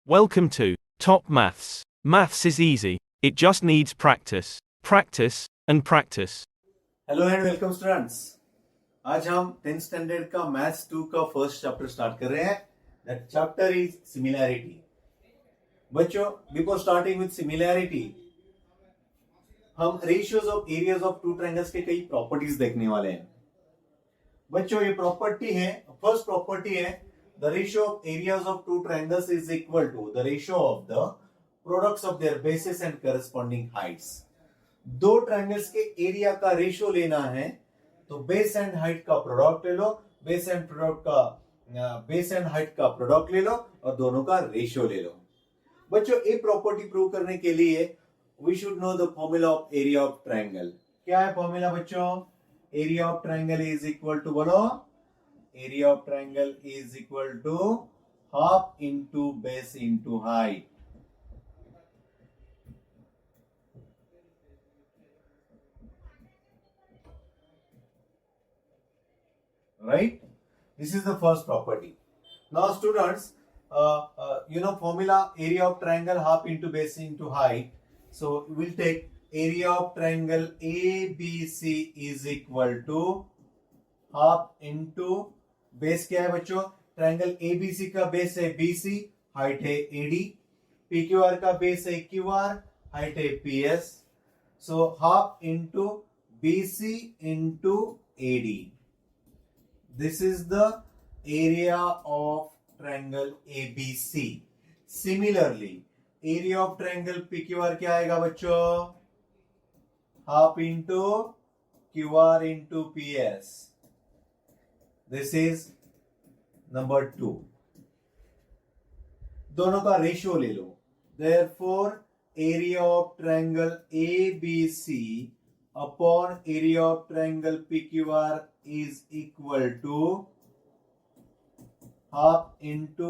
Welcome to Top Maths. Maths is easy. It just needs practice. Practice and practice. Hello and welcome students. आज हम 10th standard का maths 2 का first chapter start कर रहे हैं। That chapter is similarity. बच्चों, before starting with similarity हम ratios of areas of two triangles के कई प्रॉपर्टीज देखने वाले हैं। बच्चों, ये प्रॉपर्टी है, फर्स्ट प्रॉपर्टी है the ratio of areas of two triangles is equal to the ratio of the products of their bases and corresponding heights. दो ट्रायंगल्स के एरिया का रेशियो लेना है तो बेस एंड हाइट का प्रोडक्ट ले लो, बेस एंड हाइट का प्रोडक्ट ले लो और दोनों का रेशियो ले लो। बच्चों, ये प्रॉपर्टी प्रूव करने के लिए we should know the formula of area of triangle. क्या है फॉर्मूला बच्चों? Area of triangle is equal to, बोलो, area of triangle is equal to half into base into height. Right? This is the first property. Now students, formula area of triangle half into base into height. So we'll take area of triangle ABC is equal to half into base। क्या है बच्चों? Triangle ABC का base है BC, height है AD। PQR का base है QR, height है PS। So half into BC into AD. This is the area of triangle ABC. Similarly, area of triangle PQR क्या आएगा बच्चों? Half into QR into PS. This is number 2. दोनों का ratio ले लो। Therefore, area of triangle ABC upon area of triangle PQR is equal to half into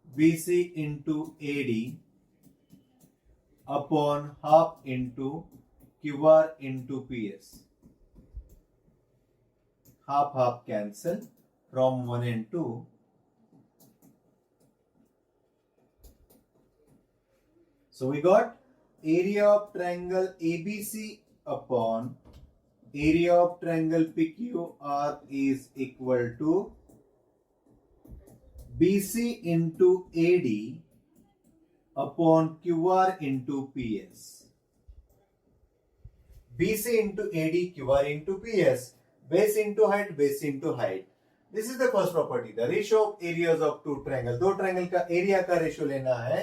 BC into AD upon half into QR into PS. Half cancel from 1 and 2. So we got area of triangle ABC upon area of triangle PQR is equal to BC into AD upon QR into PS. BC into AD, QR into PS, base into height, base into height. This is the first property, the ratio of areas of two triangle. दो triangle का area का ratio लेना है,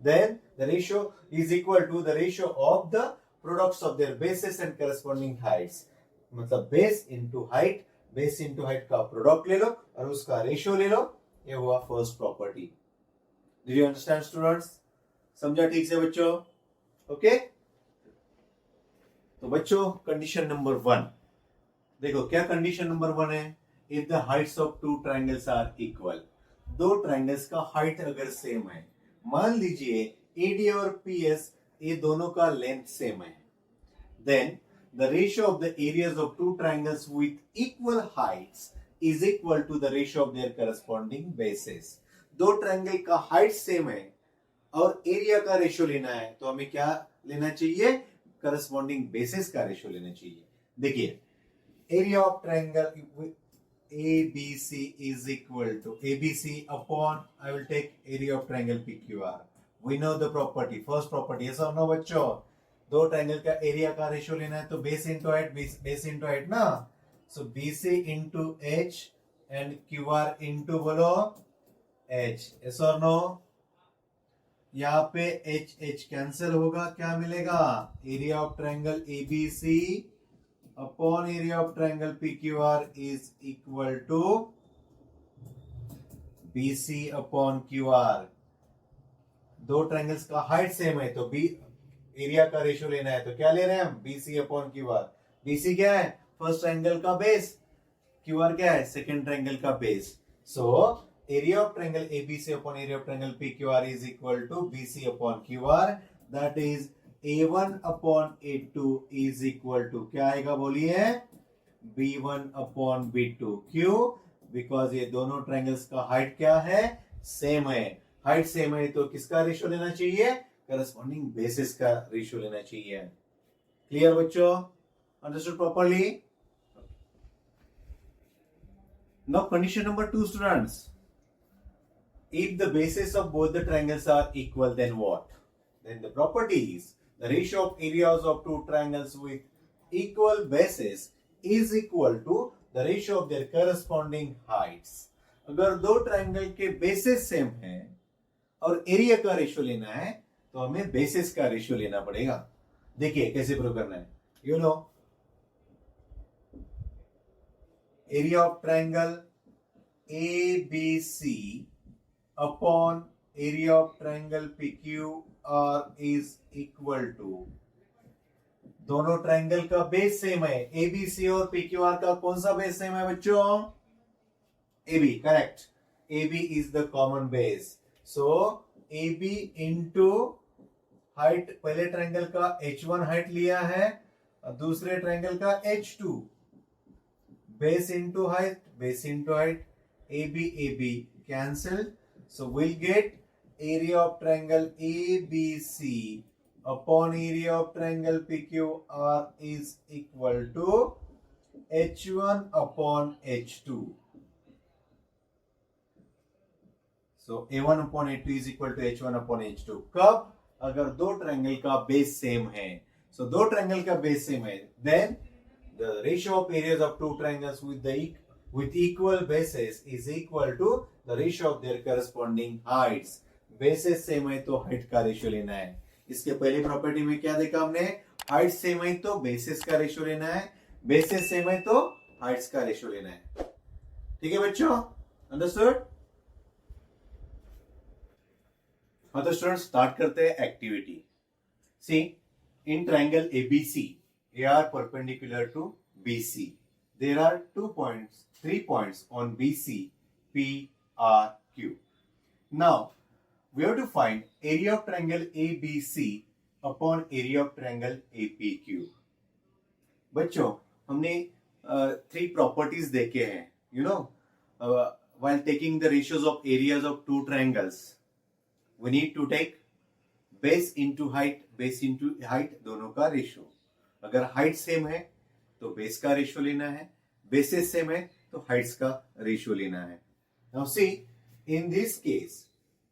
then the ratio is equal to the ratio of the products of their bases and corresponding heights. मतलब base into height का product ले लो और उसका रेशियो ले लो। ये हुआ first property. Did you understand students? समझा ठीक से बच्चों? ओके, तो बच्चों कंडीशन नंबर 1 देखो। क्या कंडीशन नंबर 1 है? If the heights of two triangles are equal. दो ट्रायंगल्स का हाइट अगर सेम है, मान लीजिए AD और PS ये दोनों का लेंथ सेम है, then the ratio of the areas of two triangles with equal heights is equal to the ratio of their corresponding bases. दो ट्रायंगल का हाइट सेम है और एरिया का रेशियो लेना है तो हमें क्या लेना चाहिए? करस्पॉन्डिंग बेसिस का रेशियो लेना चाहिए। देखिए, area of triangle ABC is equal to ABC upon, I will take area of triangle PQR. We know the property, first property, yes or no बच्चों? दो ट्रायंगल का एरिया का रेशियो लेना है तो बेस इंटू हाइट ना। सो BC into H and QR into, बोलो, H, yes or no? यहाँ पे H कैंसिल होगा, क्या मिलेगा? Area of triangle ABC upon area of triangle PQR is equal to BC upon QR। दो ट्रायंगल्स का height same है तो एरिया का रेशियो लेना है तो क्या ले रहे हैं हम? BC upon QR। BC क्या है? फर्स्ट ट्रायंगल का बेस। QR क्या है? सेकंड ट्रायंगल का base. So area of triangle ABC upon area of triangle PQR is equal to BC upon QR। That is A1 upon A2 is equal to, क्या आएगा बोलिए? B1 upon B2। क्यों? Because ये दोनों triangles का height क्या है? Same है। हाइट सेम है तो किसका रेशियो लेना चाहिए? करस्पॉन्डिंग बेसिस का रेशियो लेना चाहिए। क्लियर बच्चों? Understood properly? Now condition number 2 students, if the bases of both the triangles are equal, then what? Then the property is the ratio of areas of two triangles with equal bases is equal to the ratio of their corresponding heights. अगर दो triangle के basis same हैं और area का ratio लेना है तो हमें बेसिस का रेशियो लेना पड़ेगा। देखिए कैसे प्रूव करना है। You know area of triangle ABC upon area of triangle PQR is equal to, दोनों ट्रायंगल का बेस सेम है। ABC और PQR का कौन सा बेस सेम है बच्चों? AB, correct. AB is the common base. So AB into height, पहले ट्रायंगल का H1 हाइट लिया है और दूसरे ट्रायंगल का H2, base into height, base into height, AB cancelled. So we'll get area of triangle ABC upon area of triangle PQR is equal to H1 upon H2. So A1 upon A2 is equal to H1 upon H2. कब? अगर दो triangle का base same है। So दो triangle का base same है, then the ratio of areas of two triangles with equal bases is equal to the ratio of their corresponding heights. Bases same है तो हाइट का रेशियो लेना है। इसके पहली प्रॉपर्टी में क्या देखा हमने? हाइट सेम है तो बेसिस का रेशियो लेना है, बेसिस सेम है तो हाइट्स का रेशियो लेना है। ठीक है बच्चों, अंडरस्टूड? हाँ तो स्टूडेंट स्टार्ट करते हैं activity. See, in triangle ABC, AR perpendicular to BC, there are 3 points on BC, P, R, Q. Now we have to find area of triangle ABC upon area of triangle APQ. बच्चों हमने 3 properties देखे हैं। You know, while taking the ratios of areas of two triangles, we need to take base into height, base into height दोनों का ratio. अगर height same है तो base का रेशियो लेना है, बेसिस सेम है तो हाइट्स का रेशियो लेना है। Now see, in this case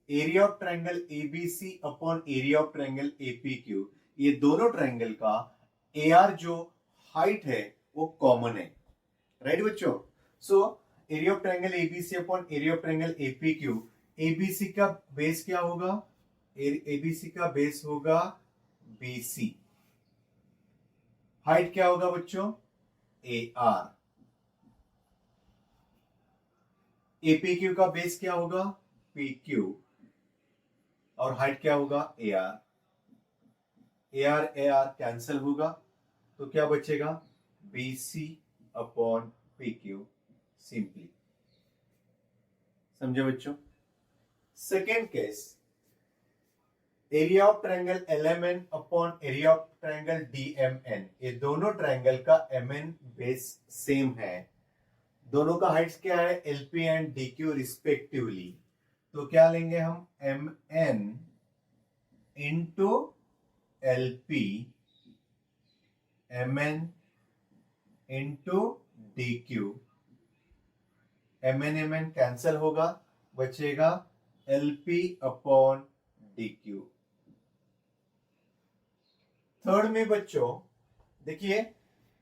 area of triangle ABC upon area of triangle APQ, ये दोनों ट्रायंगल का AR जो हाइट है वो कॉमन है, राइट बच्चों? सो area of triangle ABC upon area of triangle APQ, ABC का बेस क्या होगा? ABC का बेस होगा BC, हाइट क्या होगा बच्चों? AR, APQ का बेस क्या होगा? PQ, और हाइट क्या होगा? AR। AR कैंसिल होगा तो क्या बचेगा? BC upon PQ simply. समझे बच्चों? Second case, area of triangle LMN upon area of triangle DMN, ये दोनों ट्रायंगल का MN बेस सेम है, दोनों का हाइट्स क्या है? LP and DQ respectively. तो क्या लेंगे हम? MN into LP, MN into DQ, MN cancel होगा, बचेगा LP अपॉन DQ। थर्ड में बच्चों देखिए,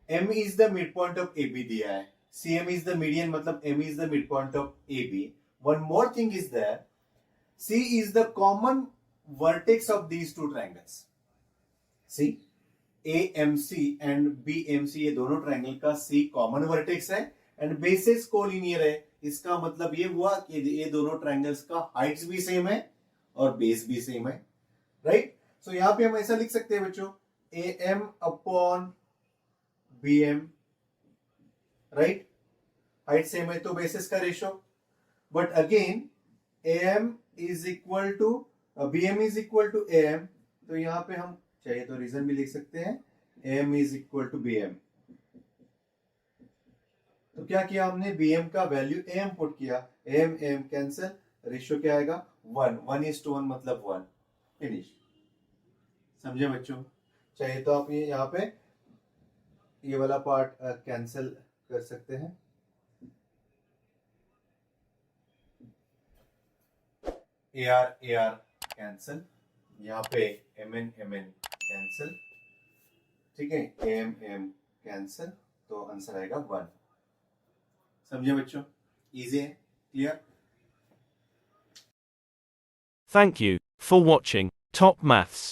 M is the mid point of AB दिया है, CM इज द मीडियन, मतलब M is the mid point of AB। One more thing is that C is the common vertex of these two triangles. See, AMC and BMC ये दोनों triangle का C common vertex है and bases collinear है। इसका मतलब ये हुआ कि ये दोनों ट्रायंगल्स का हाइट्स भी सेम है और बेस भी सेम है, राइट? सो यहां पे हम ऐसा लिख सकते हैं बच्चों, AM upon BM, right? Height same है तो बेसिस का ratio, but again AM is equal to BM is equal to AM, तो यहां पे हम चाहिए तो रीजन भी लिख सकते हैं, AM is equal to BM। तो क्या किया हमने? BM का वैल्यू AM पुट किया, AM AM कैंसिल, रेशियो क्या आएगा 1, 1:1 मतलब 1। फिनिश। समझे बच्चों? चाहिए तो आप ये यहाँ पे ये वाला पार्ट कैंसिल कर सकते हैं। AR कैंसिल, यहाँ पे MN कैंसिल, ठीक है, AM कैंसिल, तो आंसर आएगा 1। समझे बच्चों? इजी है, clear? Thank you for watching Top Maths.